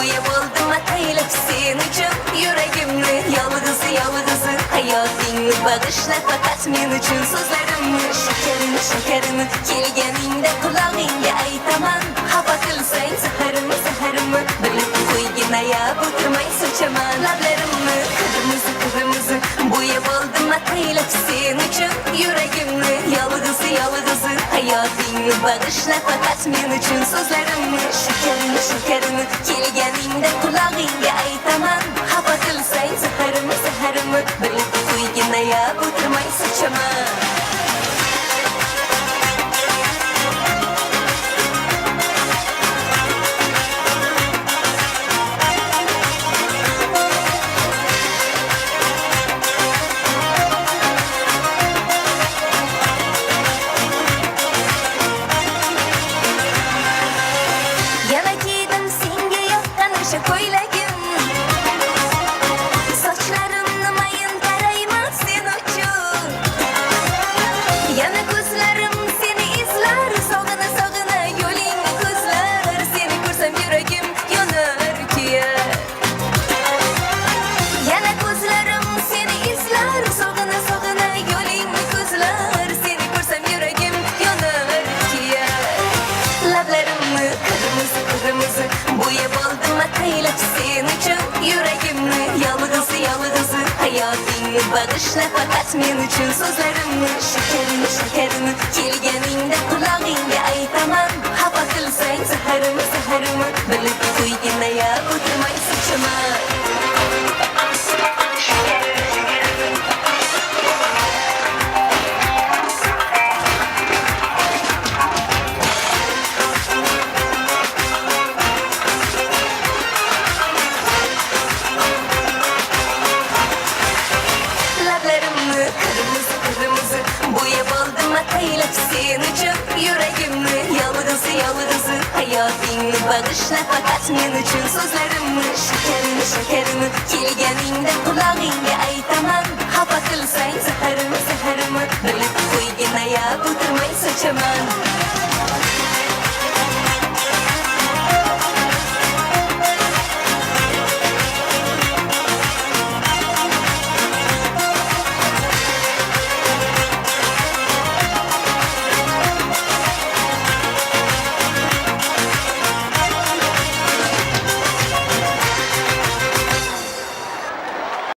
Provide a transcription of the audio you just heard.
Boya buldum ataylap sen üçün Yüreğimni yalgızı yalgızı Hayatını bağışla fakat men üçün sözlerimni Şekerini şekerini kelgeningde kulağınga aytaman Hava kılsayn saharımı saharımı Bilip koygin ayab oturmay soçaman Lablarımni kırmızı kırmızı Boya buldum ataylap sen üçün Yüreğimni yalgızı yalgızı Hayatını bağışla fakat men üçün sözlerimni Şekerini şekerini kelgeningde kulağınga aytaman Hava kılsayn saharımı saharımı Bilip koygin ayab oturmay soçaman Boya buldum ataylap sen üçün Yüreğimni yalgızı yalgızı Hayatını bağışla fakat men üçün sözlerimni Şekerini şekerini kelgeningde kulağınga aytaman Hava kılsayn saharımı saharımı Bilip koygin ayab oturmay soçaman Kırmızı kırmızı boya buldum ataylap sen üçün Yüreğimni yalgızı yalgızı Hayatını bağışla fakat men üçün sözlerimni Şekerini şekerini kelgeningde kulağınga aytaman Hava kılsayn saharımı saharımı Bilip koygin ayab oturmay soçaman